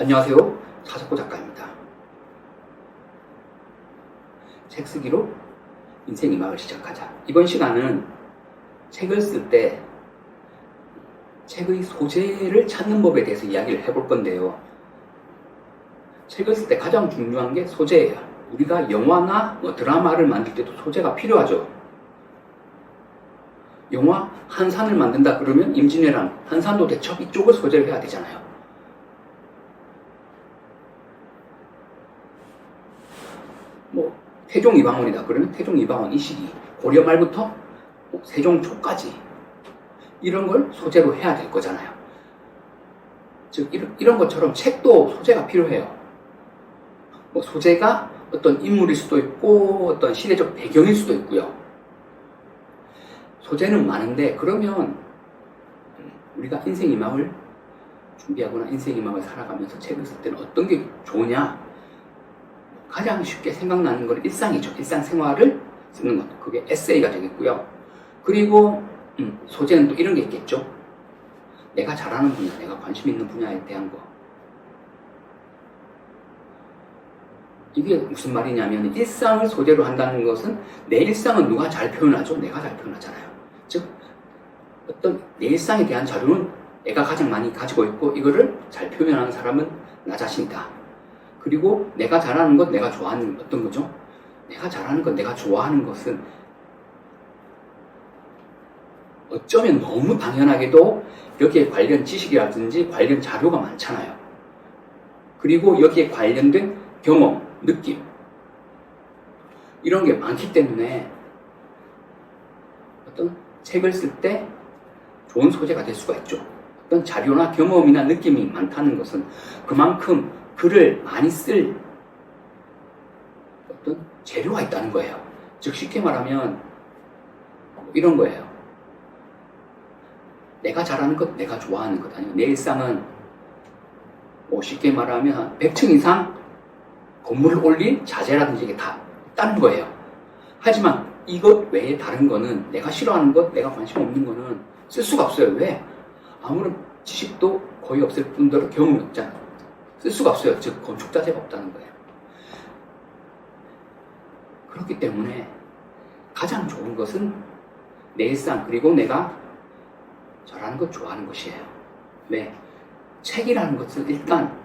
안녕하세요. 차석구 작가입니다. 책 쓰기로 인생 2막을 시작하자. 이번 시간은 책을 쓸 때 책의 소재를 찾는 법에 대해서 이야기를 해볼 건데요. 책을 쓸 때 가장 중요한 게 소재예요. 우리가 영화나 드라마를 만들 때도 소재가 필요하죠. 영화 한산을 만든다 그러면 임진왜란, 한산도 대첩 이쪽을 소재를 해야 되잖아요. 태종 이방원이다 그러면 태종 이방원 이 시기, 고려 말부터 세종 초까지 이런 걸 소재로 해야 될 거잖아요. 즉 이런 것처럼 책도 소재가 필요해요. 소재가 어떤 인물일 수도 있고 어떤 시대적 배경일 수도 있고요. 소재는 많은데 그러면 우리가 인생 2막을 준비하거나 인생 2막을 살아가면서 책을 쓸 때는 어떤 게 좋으냐? 가장 쉽게 생각나는 건 일상이죠. 일상생활을 쓰는 것. 그게 에세이가 되겠고요. 그리고 소재는 또 이런 게 있겠죠. 내가 잘하는 분야, 내가 관심 있는 분야에 대한 거. 이게 무슨 말이냐면 일상을 소재로 한다는 것은 내 일상은 누가 잘 표현하죠? 내가 잘 표현하잖아요. 즉 어떤 내 일상에 대한 자료는 내가 가장 많이 가지고 있고 이거를 잘 표현하는 사람은 나 자신이다. 그리고 내가 잘하는 것, 내가 좋아하는 것, 어떤 거죠? 내가 잘하는 것, 내가 좋아하는 것은 어쩌면 너무 당연하게도 여기에 관련 지식이라든지 관련 자료가 많잖아요. 그리고 여기에 관련된 경험, 느낌 이런 게 많기 때문에 어떤 책을 쓸 때 좋은 소재가 될 수가 있죠. 어떤 자료나 경험이나 느낌이 많다는 것은 그만큼 글을 많이 쓸 어떤 재료가 있다는 거예요. 즉 쉽게 말하면 이런 거예요. 내가 잘하는 것, 내가 좋아하는 것 아니면 내 일상은 쉽게 말하면 100층 이상 건물을 올릴 자재라든지 이게 다 있다는 거예요. 하지만 이것 외에 다른 거는 내가 싫어하는 것, 내가 관심 없는 거는 쓸 수가 없어요. 왜? 아무런 지식도 거의 없을 뿐더러 경험이 없잖아요. 쓸 수가 없어요. 즉 건축 자재가 없다는 거예요. 그렇기 때문에 가장 좋은 것은 내 일상 그리고 내가 잘하는 것, 좋아하는 것이에요. 왜? 책이라는 것은 일단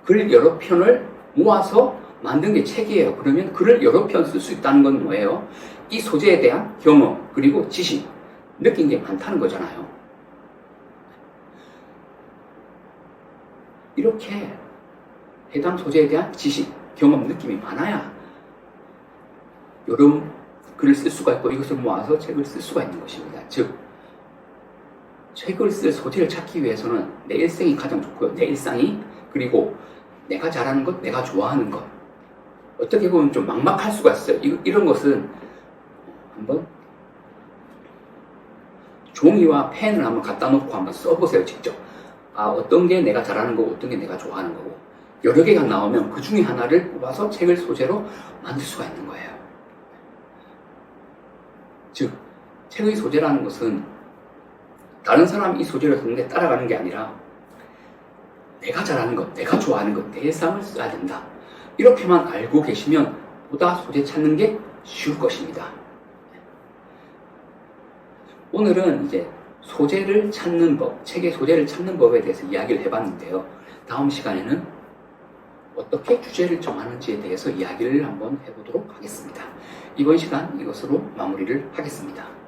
글 여러 편을 모아서 만든 게 책이에요. 그러면 글을 여러 편 쓸 수 있다는 건 뭐예요? 이 소재에 대한 경험 그리고 지식, 느낀 게 많다는 거잖아요. 이렇게 해당 소재에 대한 지식, 경험, 느낌이 많아야 여러 글을 쓸 수가 있고 이것을 모아서 책을 쓸 수가 있는 것입니다. 즉 책을 쓸 소재를 찾기 위해서는 내 일생이 가장 좋고요. 내 일상이 그리고 내가 잘하는 것, 내가 좋아하는 것. 어떻게 보면 좀 막막할 수가 있어요. 이런 것은 한번 종이와 펜을 한번 갖다 놓고 한번 써보세요. 직접. 어떤 게 내가 잘하는 거고 어떤 게 내가 좋아하는 거고 여러 개가 나오면 그 중에 하나를 뽑아서 책을 소재로 만들 수가 있는 거예요. 즉 책의 소재라는 것은 다른 사람이 이 소재를 듣는데 따라가는 게 아니라 내가 잘하는 것, 내가 좋아하는 것, 내 일상을 써야 된다. 이렇게만 알고 계시면 보다 소재 찾는 게 쉬울 것입니다. 오늘은 이제 소재를 찾는 법, 책의 소재를 찾는 법에 대해서 이야기를 해봤는데요. 다음 시간에는 어떻게 주제를 정하는지에 대해서 이야기를 한번 해보도록 하겠습니다. 이번 시간 이것으로 마무리를 하겠습니다.